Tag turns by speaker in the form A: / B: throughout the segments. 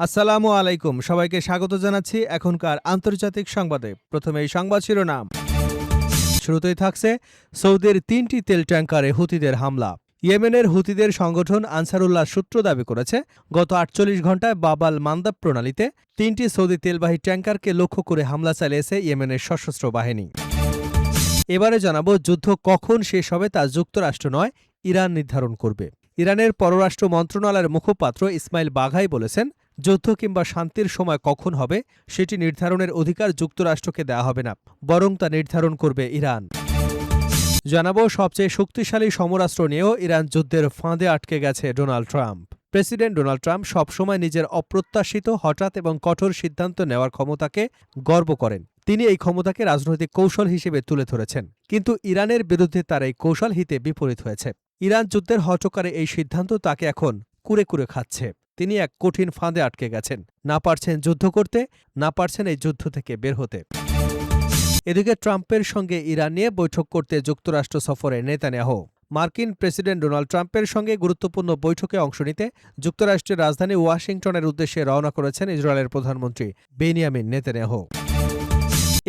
A: আসসালামু আলাইকুম, সবাইকে স্বাগত জানাচ্ছি এখনকার আন্তর্জাতিক সংবাদে। প্রথমে এই সংবাদ শিরোনাম। শুরুতেই থাকছে সৌদির ৩টি তেল ট্যাংকারে হুতিদের হামলা। ইয়েমেনের হুতিদের সংগঠন আনসারুল্লাহ সূত্র দাবি করেছে, গত ৪৮ ঘণ্টায় বাবাল মান্দাব প্রণালীতে ৩টি সৌদি তেলবাহী ট্যাংকারকে লক্ষ্য করে হামলা চালিয়েছে ইয়েমেনের সশস্ত্র বাহিনী। এবারে জানাবো, যুদ্ধ কখন শেষ হবে তা যুক্তরাষ্ট্র নয়, ইরান নির্ধারণ করবে। ইরানের পররাষ্ট্র মন্ত্রণালয়ের মুখপাত্র ইসমাইল বাঘাই বলেছেন, যুদ্ধ কিংবা শান্তির সময় কখন হবে সেটি নির্ধারণের অধিকার যুক্তরাষ্ট্রকে দেওয়া হবে না, বরং তা নির্ধারণ করবে ইরান। জানাবো, সবচেয়ে শক্তিশালী সমরাস্ত্র নিয়েও ইরান যুদ্ধের ফাঁদে আটকে গেছে Donald Trump. President Donald Trump সবসময় নিজের অপ্রত্যাশিত, হঠাৎ এবং কঠোর সিদ্ধান্ত নেওয়ার ক্ষমতাকে গর্ব করেন। তিনি এই ক্ষমতাকে রাজনৈতিক কৌশল হিসেবে তুলে ধরেছেন, কিন্তু ইরানের বিরুদ্ধে তার এই কৌশল হিতে বিপরীত হয়েছে। ইরান যুদ্ধের হঠকারে এই সিদ্ধান্ত তাকে এখন কুরে কুরে খাচ্ছে। তিনি এক কঠিন ফাঁদে আটকে গেছেন, না পারছেন যুদ্ধ করতে, না পারছেন এই যুদ্ধ থেকে বের হতে। এদিকে ট্রাম্পের সঙ্গে ইরান নিয়ে বৈঠক করতে যুক্তরাষ্ট্র সফরে নেতানিয়াহু। মার্কিন প্রেসিডেন্ট ডোনাল্ড ট্রাম্পের সঙ্গে গুরুত্বপূর্ণ বৈঠকে অংশ নিতে যুক্তরাষ্ট্রের রাজধানী ওয়াশিংটনের উদ্দেশ্যে রওনা করেছেন ইসরায়েলের প্রধানমন্ত্রী বেনিয়ামিন নেতানিয়াহু।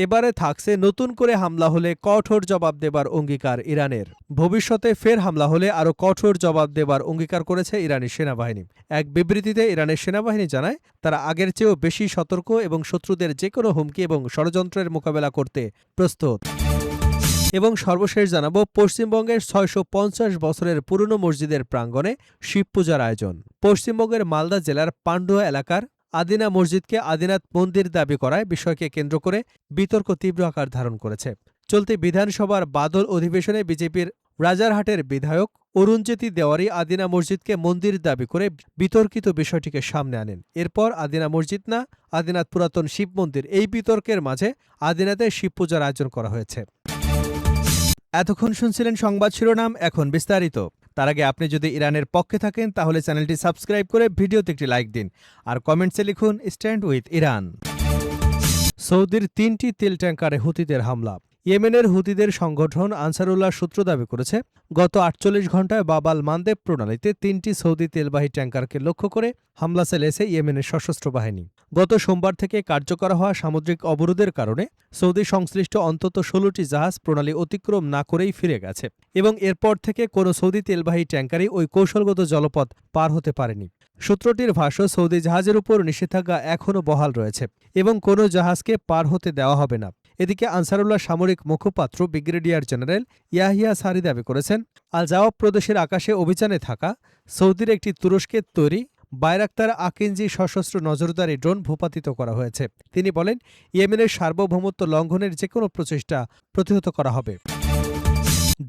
A: এবারে থাকছে, নতুন করে হামলা হলে কঠোর জবাব দেবার অঙ্গীকার ইরানের। ভবিষ্যতে ফের হামলা হলে আরও কঠোর জবাব দেবার অঙ্গীকার করেছে ইরানি সেনাবাহিনী। এক বিবৃতিতে ইরানের সেনাবাহিনী জানায়, তারা আগের চেয়েও বেশি সতর্ক এবং শত্রুদের যেকোনো হুমকি এবং ষড়যন্ত্রের মোকাবেলা করতে প্রস্তুত। এবং সর্বশেষ জানাবো, পশ্চিমবঙ্গের ৬৫০ বছরের পুরনো মসজিদের প্রাঙ্গণে শিব পূজার আয়োজন। পশ্চিমবঙ্গের মালদা জেলার পান্ডুয়া এলাকার আদিনা মসজিদকে আদিনাথ মন্দির দাবি করায় বিষয়কে কেন্দ্র করে বিতর্ক তীব্র আকার ধারণ করেছে। চলতি বিধানসভার বাদল অধিবেশনে বিজেপির রাজারহাটের বিধায়ক অরুণজ্যোতি দেওয়ারি আদিনা মসজিদকে মন্দির দাবি করে বিতর্কিত বিষয়টিকে সামনে আনেন। এরপর আদিনা মসজিদ না আদিনাথ পুরাতন শিব মন্দির, এই বিতর্কের মাঝে আদিনাতে শিব পূজার আয়োজন করা হয়েছে। এতক্ষণ শুনছিলেন সংবাদ শিরোনাম, এখন বিস্তারিত। তার আগে আপনি যদি ইরানের পক্ষে থাকেন তাহলে চ্যানেলটি সাবস্ক্রাইব করে ভিডিওতে একটি লাইক দিন আর কমেন্টসে লিখুন স্ট্যান্ড উইথ ইরান। সৌদির ৩টি তেল ট্যাংকারে হুতিদের হামলা। ইয়েমেনের হুতিদের সংগঠন আনসারুল্লাহ সূত্র দাবি করেছে, গত ৪৮ ঘণ্টায় বাবাল মান্দেব প্রণালীতে ৩টি সৌদি তেলবাহী ট্যাংকারকে লক্ষ্য করে হামলা চালিয়েছে ইয়েমেনের সশস্ত্র বাহিনী। গত সোমবার থেকে কার্যকর হওয়া সামুদ্রিক অবরোধের কারণে সৌদি সংশ্লিষ্ট অন্তত ১৬টি জাহাজ প্রণালী অতিক্রম না করেই ফিরে গেছে এবং এরপর থেকে কোনো সৌদি তেলবাহী ট্যাংকারই ওই কৌশলগত জলপথ পার হতে পারেনি। সূত্রটির ভাষ্য, সৌদি জাহাজের উপর নিষেধাজ্ঞা এখনও বহাল রয়েছে এবং কোনো জাহাজকে পার হতে দেওয়া হবে না। এদিকে আনসারুল্লাহ সামরিক মুখপাত্র ব্রিগেডিয়ার জেনারেল ইয়াহিয়া সারি দাবি করেছেন, আল জাওয়াব প্রদেশের আকাশে অভিযানে থাকা সৌদির একটি তুরস্কের তৈরি বায়রাক্তার আকিঞ্জি সশস্ত্র নজরদারি ড্রোন ভূপাতিত করা হয়েছে। তিনি বলেন, ইয়েমেনের সার্বভৌমত্ব লঙ্ঘনের যেকোনো প্রচেষ্টা প্রতিহত করা হবে।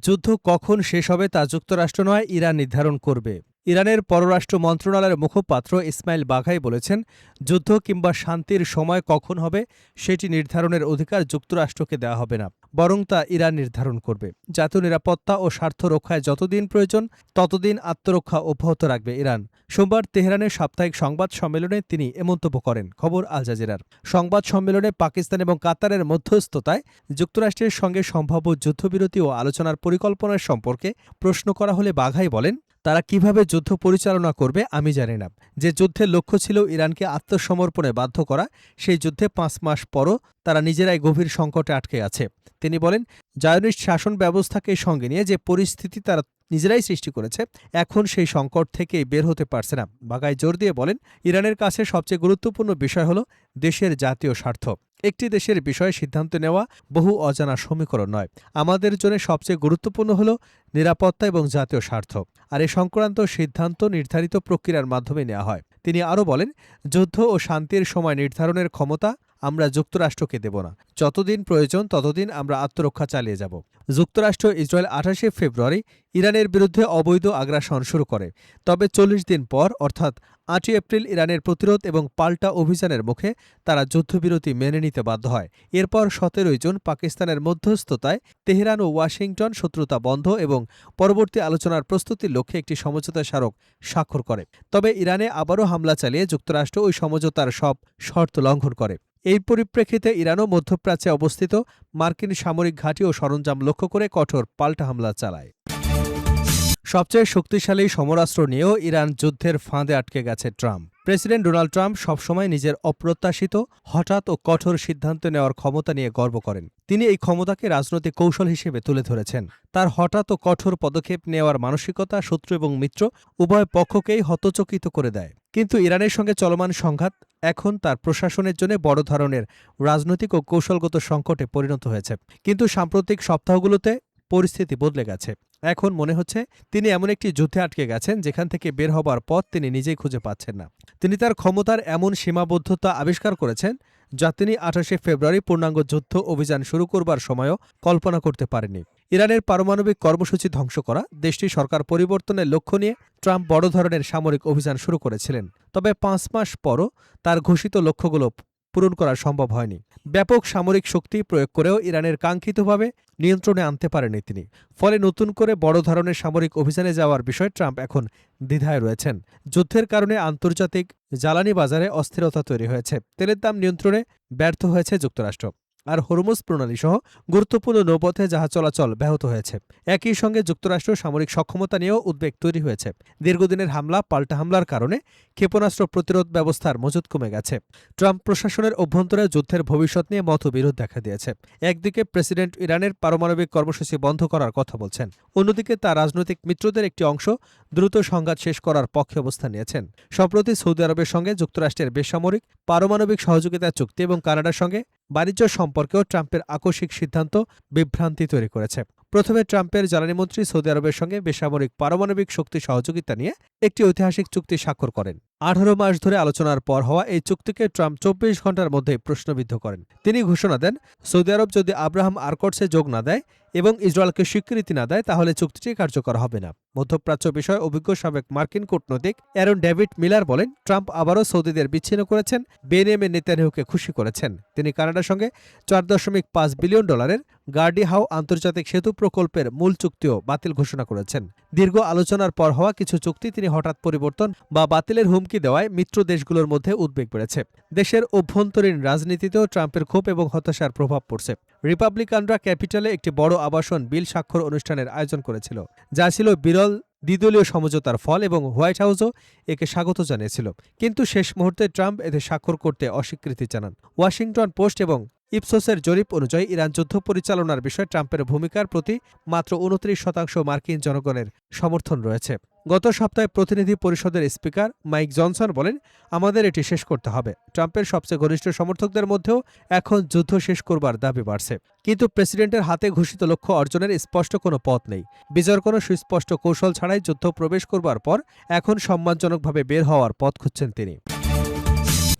A: যুদ্ধ কখন শেষ হবে তা যুক্তরাষ্ট্র নয়, ইরান নির্ধারণ করবে। ইরানের পররাষ্ট্র মন্ত্রণালয়ের মুখপাত্র ইসমাইল বাঘাই বলেছেন, যুদ্ধ কিংবা শান্তির সময় কখন হবে সেটি নির্ধারণের অধিকার যুক্তরাষ্ট্রকে দেওয়া হবে না, বরং তা ইরান নির্ধারণ করবে। জাতীয় নিরাপত্তা ও স্বার্থ রক্ষায় যতদিন প্রয়োজন ততদিন আত্মরক্ষা অব্যাহত রাখবে ইরান। সোমবার তেহরানের সাপ্তাহিক সংবাদ সম্মেলনে তিনি এ মন্তব্য করেন। খবর আল জাজিরার। সংবাদ সম্মেলনে পাকিস্তান এবং কাতারের মধ্যস্থতায় যুক্তরাষ্ট্রের সঙ্গে সম্ভাব্য যুদ্ধবিরতি ও আলোচনার পরিকল্পনার সম্পর্কে প্রশ্ন করা হলে বাঘাই বলেন, তারা কিভাবে যুদ্ধ পরিচালনা করবে আমি জানি না। যে যুদ্ধের লক্ষ্য ছিল ইরানকে আত্মসমর্পণে বাধ্য করা, সেই যুদ্ধে ৫ মাস পরও তারা নিজেরাই গভীর সংকটে আটকে আছে। তিনি বলেন, জায়োনিস্ট শাসন ব্যবস্থাকে সঙ্গে নিয়ে যে পরিস্থিতি তারা নিজেরাই সৃষ্টি করেছে, এখন সেই সংকট থেকেই বের হতে পারছে না। বাঘাই জোর দিয়ে বলেন, ইরানের কাছে সবচেয়ে গুরুত্বপূর্ণ বিষয় হল দেশের জাতীয় স্বার্থ। একটি দেশের বিষয়ে সিদ্ধান্ত নেওয়া বহু অজানা সমীকরণ নয়। আমাদের জন্য সবচেয়ে গুরুত্বপূর্ণ হল নিরাপত্তা এবং জাতীয় স্বার্থ, আর এ সংক্রান্ত সিদ্ধান্ত নির্ধারিত প্রক্রিয়ার মাধ্যমে নেওয়া হয়। তিনি আরও বলেন, যুদ্ধ ও শান্তির সময় নির্ধারণের ক্ষমতা আমরা যুক্তরাষ্ট্রকে দেব না। যতদিন প্রয়োজন ততদিন আমরা আত্মরক্ষা চালিয়ে যাব। যুক্তরাষ্ট্র ইসরায়েল ২৮শে ফেব্রুয়ারি ইরানের বিরুদ্ধে অবৈধ আগ্রাসন শুরু করে। তবে ৪০ দিন পর অর্থাৎ ৮ই এপ্রিল ইরানের প্রতিরোধ এবং পাল্টা অভিযানের মুখে তারা যুদ্ধবিরতি মেনে নিতে বাধ্য হয়। এরপর ১৭ই জুন পাকিস্তানের মধ্যস্থতায় তেহরান ও ওয়াশিংটন শত্রুতা বন্ধ এবং পরবর্তী আলোচনার প্রস্তুতির লক্ষ্যে একটি সমঝোতা স্মারক স্বাক্ষর করে। তবে ইরানে আবারও হামলা চালিয়ে যুক্তরাষ্ট্র ওই সমঝোতার সব শর্ত লঙ্ঘন করে। এই পরিপ্রেক্ষিতে ইরানও মধ্যপ্রাচ্যে অবস্থিত মার্কিন সামরিক ঘাঁটি ও সরঞ্জাম লক্ষ্য করে কঠোর পাল্টা হামলা চালায়। সবচেয়ে শক্তিশালী সমরাস্ত্র নিয়েও ইরান যুদ্ধের ফাঁদে আটকে গেছে ট্রাম্প। প্রেসিডেন্ট ডোনাল্ড ট্রাম্প সবসময় নিজের অপ্রত্যাশিত, হঠাৎ ও কঠোর সিদ্ধান্ত নেওয়ার ক্ষমতা নিয়ে গর্ব করেন। তিনি এই ক্ষমতাকে রাজনৈতিক কৌশল হিসেবে তুলে ধরেছেন। তার হঠাৎ ও কঠোর পদক্ষেপ নেওয়ার মানসিকতা শত্রু এবং মিত্র উভয় পক্ষকেই হতচকিত করে দেয়। কিন্তু ইরানের সঙ্গে চলমান সংঘাত এখন তার প্রশাসনের জন্য বড় ধরনের রাজনৈতিক ও কৌশলগত সংকটে পরিণত হয়েছে। কিন্তু সাম্প্রতিক সপ্তাহগুলোতে পরিস্থিতি বদলে গেছে। এখন মনে হচ্ছে তিনি এমন একটি যুদ্ধে আটকে গেছেন যেখান থেকে বের হবার পথ তিনি নিজেই খুঁজে পাচ্ছেন না। তিনি তার ক্ষমতার এমন সীমাবদ্ধতা আবিষ্কার করেছেন যা তিনি ২৮শে ফেব্রুয়ারি পূর্ণাঙ্গ যুদ্ধ অভিযান শুরু করবার সময়ও কল্পনা করতে পারেননি। ইরানের পারমাণবিক কর্মসূচি ধ্বংস করা, দেশটির সরকার পরিবর্তনের লক্ষ্য নিয়ে ট্রাম্প বড় ধরনের সামরিক অভিযান শুরু করেছিলেন। তবে ৫ মাস পরও তার ঘোষিত লক্ষ্যগুলো পূরণ করা সম্ভব হয়নি। ব্যাপক সামরিক শক্তি প্রয়োগ করেও ইরানের কাঙ্ক্ষিতভাবে নিয়ন্ত্রণে আনতে পারেনি তিনি। ফলে নতুন করে বড় ধরনের সামরিক অভিযানে যাওয়ার বিষয়ে ট্রাম্প এখন দ্বিধায় রয়েছেন। যুদ্ধের কারণে আন্তর্জাতিক জ্বালানি বাজারে অস্থিরতা তৈরি হয়েছে। তেলের দাম নিয়ন্ত্রণে ব্যর্থ হয়েছে যুক্তরাষ্ট্র। আর হরমুজ প্রণালী সহ গুরুত্বপূর্ণ নৌপথে জাহাজ চলাচল ব্যাহত হয়েছে। একই সঙ্গে যুক্তরাষ্ট্র সামরিক সক্ষমতা নিয়েও উদ্বেগ তৈরি হয়েছে। দীর্ঘদিনের হামলা, পাল্টা হামলার কারণে ক্ষেপণাস্ত্র প্রতিরোধ ব্যবস্থার মজুত কমে গেছে। ট্রাম্প প্রশাসনের অভ্যন্তরে যুদ্ধের ভবিষ্যৎ নিয়ে মতবিরোধ দেখা দিয়েছে। একদিকে প্রেসিডেন্ট ইরানের পারমাণবিক কর্মসূচি বন্ধ করার কথা বলছেন, অন্যদিকে তার রাজনৈতিক মিত্রদের একটি অংশ দ্রুত সংঘাত শেষ করার পক্ষে অবস্থান নিয়েছেন। সম্প্রতি সৌদি আরবের সঙ্গে যুক্তরাষ্ট্রের বেসামরিক পারমাণবিক সহযোগিতা চুক্তি এবং কানাডার সঙ্গে বাণিজ্য সম্পর্কেও ট্রাম্পের আকস্মিক সিদ্ধান্ত বিভ্রান্তি তৈরি করেছে। প্রথমে ট্রাম্পের জ্বালানিমন্ত্রী সৌদি আরবের সঙ্গে বেসামরিক পারমাণবিক শক্তি সহযোগিতা নিয়ে একটি ঐতিহাসিক চুক্তি স্বাক্ষর করেন। ১৮ মাস ধরে আলোচনার পর হওয়া এই চুক্তিকে ট্রাম্প ২৪ ঘণ্টার মধ্যে প্রশ্নবিদ্ধ করেন। তিনি ঘোষণা দেন, সৌদি আরব যদি আব্রাহাম আরকর্ডসে যোগ না দেয় এবং ইসরায়েলকে স্বীকৃতি না দেয় তাহলে চুক্তিটি কার্যকর হবে না। মধ্যপ্রাচ্য বিষয়ে অভিজ্ঞ সাবেক মার্কিন কূটনৈতিক অ্যারন ডেভিড মিলার বলেন, ট্রাম্প আবারও সৌদিদের বিচ্ছিন্ন করেছেন, বেনিয়ামিন নেতানিয়াহুকে খুশি করেছেন। তিনি কানাডার সঙ্গে $৪.৫ বিলিয়ন গার্ডি হাউ আন্তর্জাতিক সেতু প্রকল্পের মূল চুক্তিও বাতিল ঘোষণা করেছেন। দীর্ঘ আলোচনার পর হওয়া কিছু চুক্তি তিনি হঠাৎ পরিবর্তন বা বাতিলের হুমকি দেওয়ায় মিত্র দেশগুলোর মধ্যে উদ্বেগ বেড়েছে। দেশের অভ্যন্তরীণ রাজনীতিতেও ট্রাম্পের ক্ষোভ এবং হতাশার প্রভাব পড়ছে। রিপাবলিকানরা ক্যাপিটালে একটি বড় আবাসন বিল স্বাক্ষর অনুষ্ঠানের আয়োজন করেছিল, যা ছিল বিরল দ্বিদলীয় সমঝোতার ফল এবং হোয়াইট হাউসও একে স্বাগত জানিয়েছিল। কিন্তু শেষ মুহূর্তে ট্রাম্প এতে স্বাক্ষর করতে অস্বীকৃতি জানান। ওয়াশিংটন পোস্ট এবং ইপসোসের জরিপ অনুযায়ী ইরান যুদ্ধ পরিচালনার বিষয়ে ট্রাম্পের ভূমিকার প্রতি মাত্র ২৯% মার্কিন জনগণের সমর্থন রয়েছে। গত সপ্তাহে প্রতিনিধি পরিষদের স্পিকার মাইক জনসন বলেন, আমাদের এটি শেষ করতে হবে। ট্রাম্পের সবচেয়ে ঘনিষ্ঠ সমর্থকদের মধ্যেও এখন যুদ্ধ শেষ করবার দাবি বাড়ছে। কিন্তু প্রেসিডেন্টের হাতে ঘোষিত লক্ষ্য অর্জনের স্পষ্ট কোনো পথ নেই। বিজয়ের কোনো সুস্পষ্ট কৌশল ছাড়াই যুদ্ধ প্রবেশ করবার পর এখন সম্মানজনকভাবে বের হওয়ার পথ খুঁজছেন তিনি।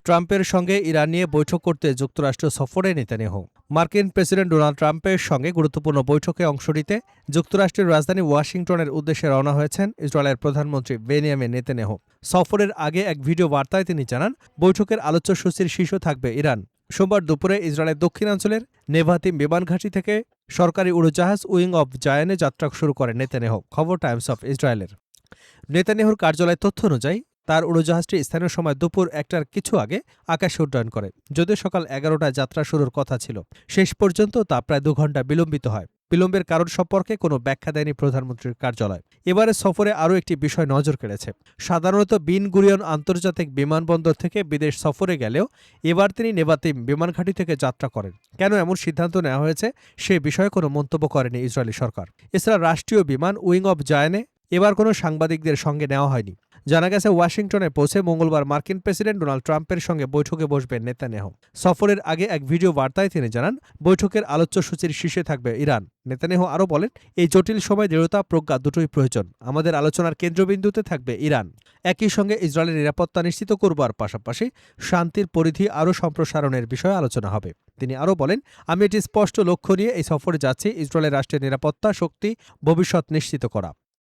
A: ট্রাম্পের সঙ্গে ইরান নিয়ে বৈঠক করতে যুক্তরাষ্ট্র সফরে নেতানিয়াহু। মার্কিন প্রেসিডেন্ট ডোনাল্ড ট্রাম্পের সঙ্গে গুরুত্বপূর্ণ বৈঠকে অংশ নিতে যুক্তরাষ্ট্রের রাজধানী ওয়াশিংটনের উদ্দেশ্যে রওনা হয়েছেন ইসরায়েলের প্রধানমন্ত্রী বেনিয়ামিন নেতানিয়াহু। সফরের আগে এক ভিডিও বার্তায় তিনি জানান, বৈঠকের আলোচ্যসূচির শীর্ষে থাকবে ইরান। সোমবার দুপুরে ইসরায়েলের দক্ষিণাঞ্চলের নেভাতিম বিমান ঘাঁটি থেকে সরকারি উড়োজাহাজ উইং অব জায়ানে যাত্রা শুরু করেন নেতানিয়াহু। খবর টাইমস অফ ইসরায়েলের। নেতানিয়াহুর কার্যালয়ের তথ্য অনুযায়ী তার উড়োজাহাজটি স্থানীয় সময় দুপুর ১টার কিছু আগে আকাশে উড্ডয়ন করে। যদিও সকাল ১১টায় যাত্রা শুরুর কথা ছিল, শেষ পর্যন্ত তা প্রায় ২ ঘণ্টা বিলম্বিত হয়। বিলম্বের কারণ সম্পর্কে কোনো ব্যাখ্যা দেয়নি প্রধানমন্ত্রীর কার্যালয়। এবারে সফরে আরও একটি বিষয় নজর কেড়েছে। সাধারণত বিন গুরিয়ন আন্তর্জাতিক বিমানবন্দর থেকে বিদেশ সফরে গেলেও এবার তিনি নেভাতিম বিমানঘাঁটি থেকে যাত্রা করেন। কেন এমন সিদ্ধান্ত নেওয়া হয়েছে সে বিষয়ে কোনো মন্তব্য করেনি ইসরায়েলি সরকার। এছাড়া রাষ্ট্রীয় বিমান উইং অব জায়ানে এবার কোনো সাংবাদিকদের সঙ্গে নেওয়া হয়নি। জানা গেছে, ওয়াশিংটনে পৌঁছে মঙ্গলবার মার্কিন প্রেসিডেন্ট ডোনাল্ড ট্রাম্পের সঙ্গে বৈঠকে বসবেন নেতানিয়াহু। সফরের আগে এক ভিডিও বার্তায় তিনি জানান, বৈঠকের আলোচ্যসূচির শীর্ষে থাকবে ইরান। নেতানিয়াহু আরও বলেন, এই জটিল সময় দৃঢ়তা প্রজ্ঞা দুটোই প্রয়োজন। আমাদের আলোচনার কেন্দ্রবিন্দুতে থাকবে ইরান। একই সঙ্গে ইসরায়েলের নিরাপত্তা নিশ্চিত করবার পাশাপাশি শান্তির পরিধি আরও সম্প্রসারণের বিষয়ে আলোচনা হবে। তিনি আরও বলেন, আমি এটি স্পষ্ট লক্ষ্য নিয়ে এই সফরে যাচ্ছি, ইসরায়েলের রাষ্ট্রের নিরাপত্তা, শক্তি, ভবিষ্যৎ নিশ্চিত করা।